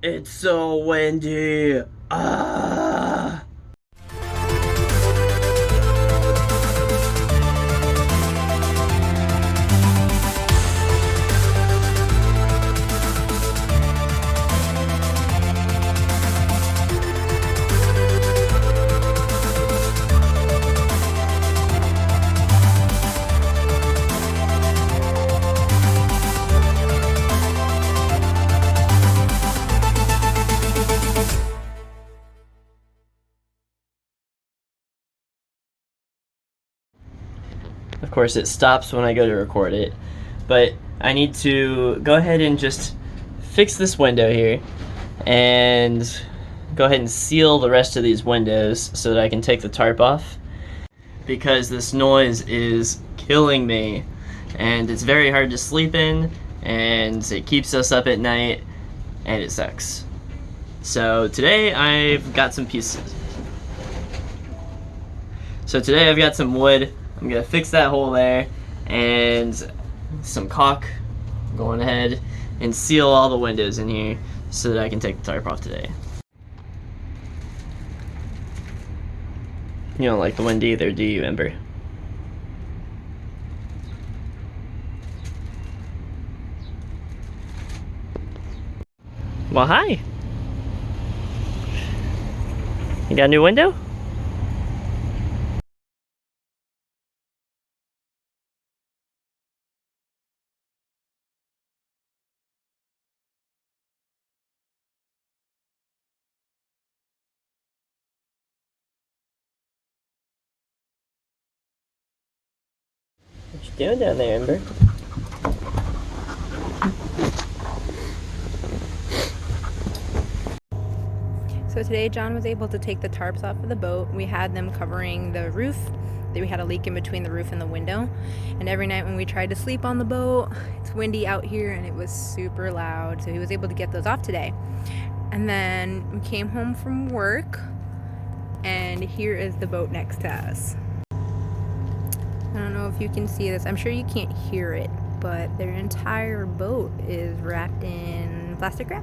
It's so windy. Ah. Of course, it stops when I go to record it, but I need to go ahead and just fix this window here and go ahead and seal the rest of these windows so that I can take the tarp off, because this noise is killing me and it's very hard to sleep in and it keeps us up at night and it sucks. So today I've got some pieces. So today I've got some wood. I'm gonna fix that hole there and some caulk. I'm going ahead and seal all the windows in here so that I can take the tarp off today. You don't like the wind either, do you, Ember? Well, hi. You got a new window? What you doing down there, Ember? So today John was able to take the tarps off of the boat. We had them covering the roof. We had a leak in between the roof and the window. And every night when we tried to sleep on the boat, it's windy out here and it was super loud. So he was able to get those off today. And then we came home from work and here is the boat next to us. I don't know if you can see this. I'm sure you can't hear it, but their entire boat is wrapped in plastic wrap.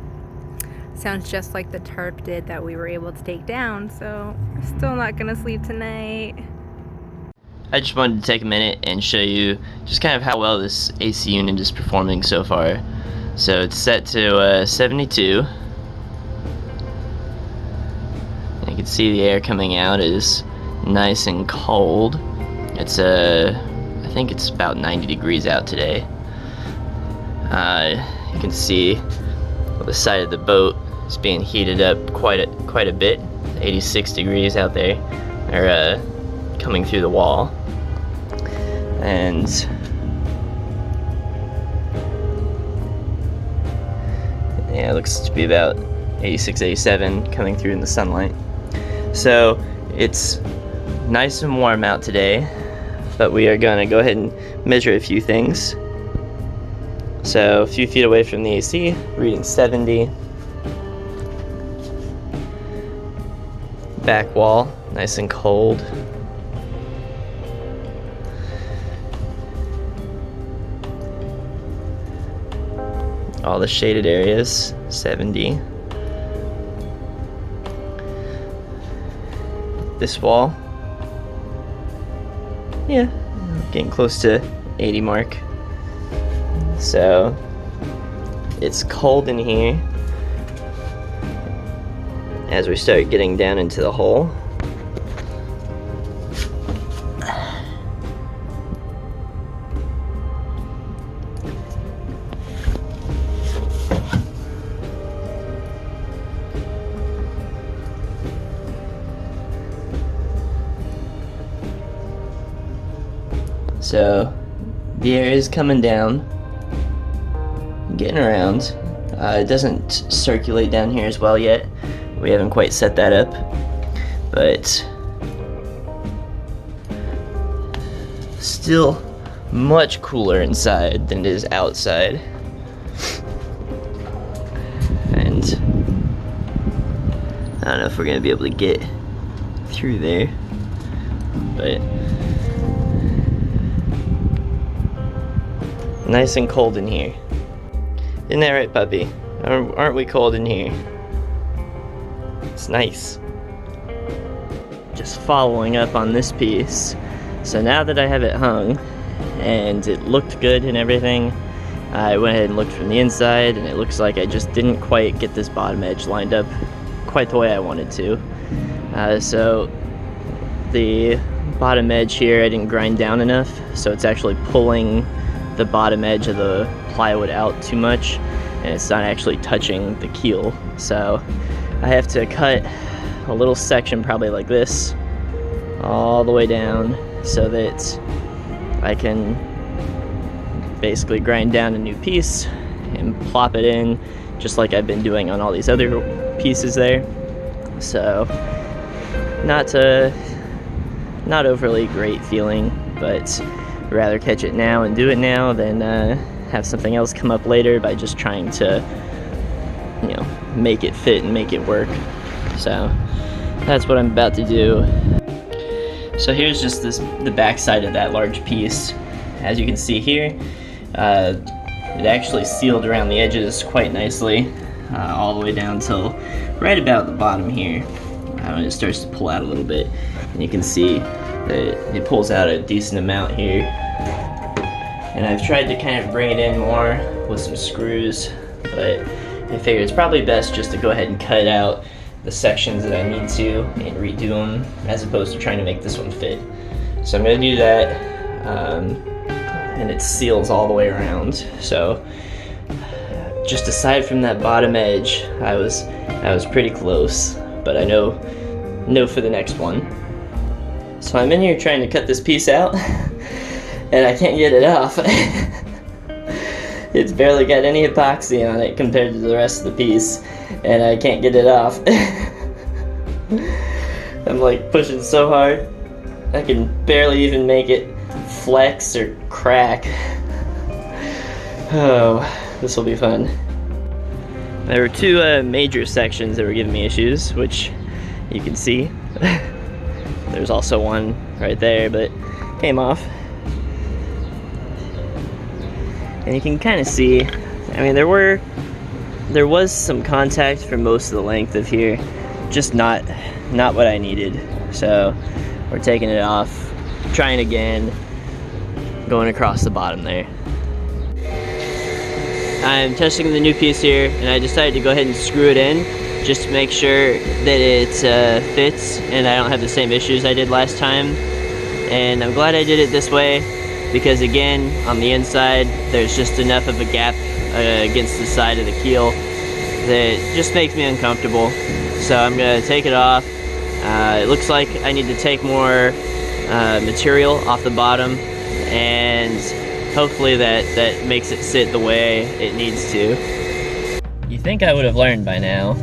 Sounds just like the tarp did that we were able to take down, so we're still not gonna sleep tonight. I just wanted to take a minute and show you just kind of how well this AC unit is performing so far. So it's set to 72. You can see the air coming out is nice and cold. It's I think it's about 90 degrees out today. You can see the side of the boat is being heated up quite a bit. 86 degrees out there, or coming through the wall, and yeah, it looks to be about 86, 87 coming through in the sunlight. So it's nice and warm out today, but we are gonna go ahead and measure a few things. So a few feet away from the AC, reading 70. Back wall, nice and cold. All the shaded areas, 70. This wall, yeah, getting close to 80 mark. So it's cold in here as we start getting down into the hole. So the air is coming down, getting around. It doesn't circulate down here as well yet. We haven't quite set that up, but still much cooler inside than it is outside. And I don't know if we're gonna be able to get through there, but nice and cold in here. Isn't that right, puppy? Aren't we cold in here? It's nice. Just following up on this piece. So now that I have it hung and it looked good and everything, I went ahead and looked from the inside, and it looks like I just didn't quite get this bottom edge lined up quite the way I wanted to. So the bottom edge here I didn't grind down enough, so it's actually pulling the bottom edge of the plywood out too much, and it's not actually touching the keel. So I have to cut a little section probably like this all the way down so that I can basically grind down a new piece and plop it in just like I've been doing on all these other pieces there. So not overly great feeling, but rather catch it now and do it now than have something else come up later by just trying to, you know, make it fit and make it work. So that's what I'm about to do. So here's just the back side of that large piece. As you can see here, it actually sealed around the edges quite nicely, all the way down till right about the bottom here. When it starts to pull out a little bit, and you can see that it pulls out a decent amount here. And I've tried to kind of bring it in more with some screws, but I figured it's probably best just to go ahead and cut out the sections that I need to and redo them, as opposed to trying to make this one fit. So I'm going to do that, and it seals all the way around. So just aside from that bottom edge, I was pretty close, but I know for the next one. So I'm in here trying to cut this piece out, and I can't get it off. It's barely got any epoxy on it compared to the rest of the piece, and I can't get it off. I'm like pushing so hard, I can barely even make it flex or crack. Oh, this will be fun. There were two major sections that were giving me issues, which you can see. There's also one right there, but came off. And you can kind of see, I mean, there was some contact for most of the length of here, just not what I needed. So we're taking it off, trying again, going across the bottom there. I'm testing the new piece here, and I decided to go ahead and screw it in just to make sure that it fits and I don't have the same issues I did last time. And I'm glad I did it this way, because again, on the inside there's just enough of a gap against the side of the keel that just makes me uncomfortable. So I'm gonna take it off. It looks like I need to take more material off the bottom, and hopefully that makes it sit the way it needs to. You think I would have learned by now.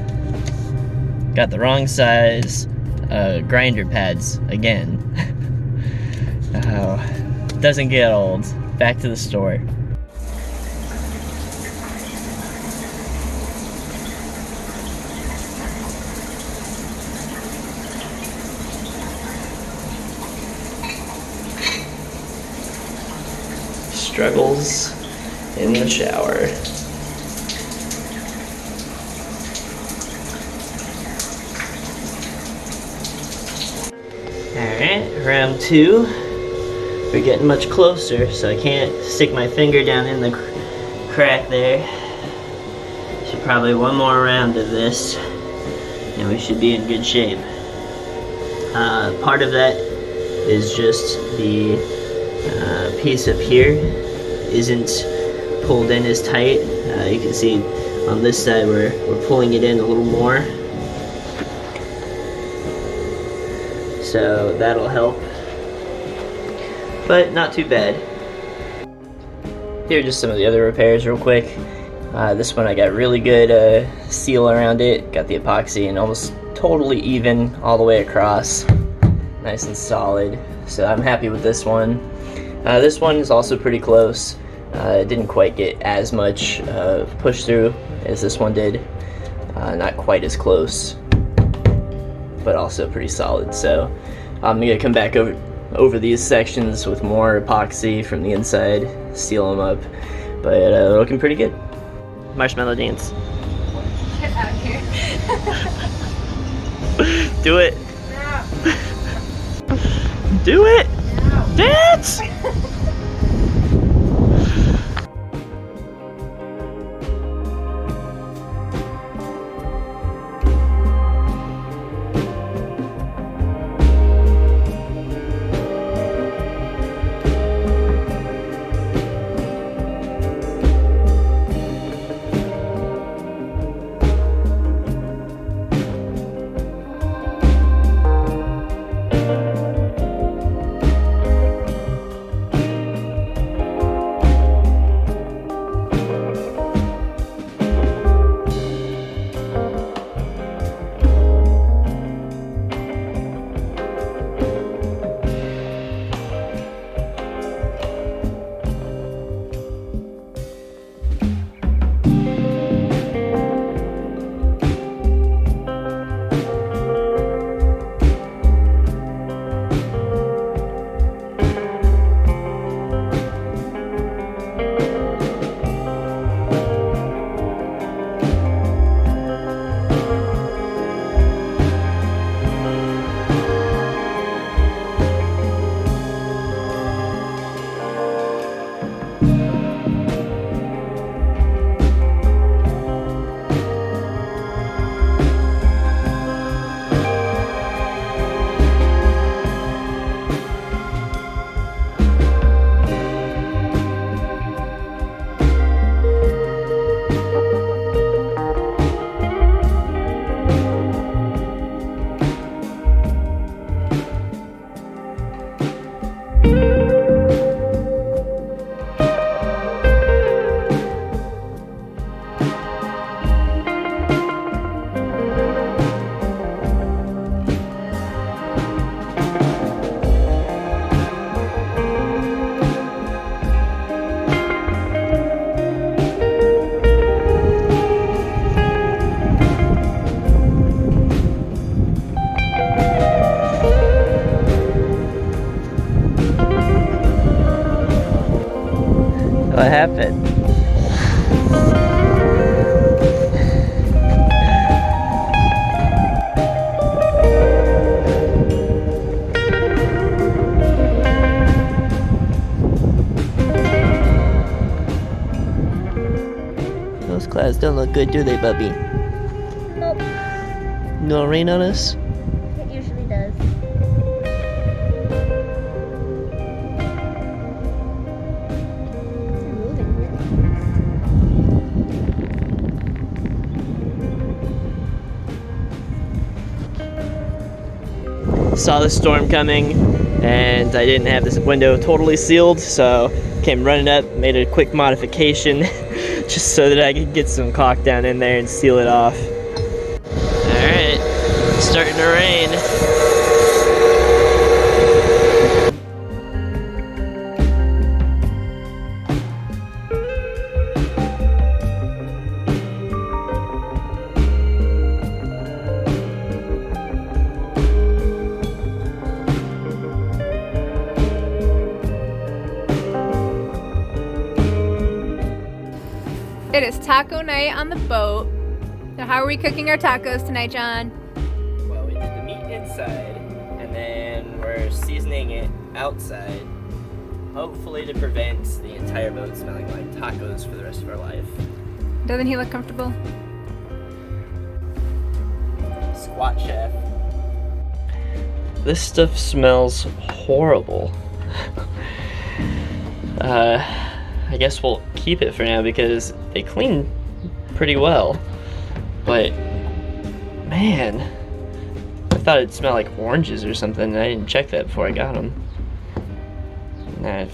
Got the wrong size grinder pads again. Oh, doesn't get old. Back to the store. Struggles in the shower. Alright, round two. We're getting much closer, so I can't stick my finger down in the crack there. So probably one more round of this, and we should be in good shape. Part of that is just the piece up here isn't pulled in as tight. You can see on this side we're pulling it in a little more, so that'll help, but not too bad. Here are just some of the other repairs real quick. This one I got really good seal around it, got the epoxy and almost totally even all the way across, nice and solid, so I'm happy with this one. This one is also pretty close. It didn't quite get as much push through as this one did. Not quite as close, but also pretty solid. So I'm gonna come back over these sections with more epoxy from the inside, seal them up, but looking pretty good. Marshmallow dance. here. Do it. No. Do it. No. Dance. What happened? Those clouds don't look good, do they, Bubby? Nope. No rain on us? It usually does. They're moving really fast. Saw the storm coming, and I didn't have this window totally sealed, so came running up, made a quick modification just so that I could get some caulk down in there and seal it off. Alright, starting to rain. It is taco night on the boat. So how are we cooking our tacos tonight, John? Well, we did the meat inside, and then we're seasoning it outside, hopefully to prevent the entire boat smelling like tacos for the rest of our life. Doesn't he look comfortable? Squat chef. This stuff smells horrible. I guess we'll keep it for now because they clean pretty well. But, man, I thought it'd smell like oranges or something, and I didn't check that before I got them. And I've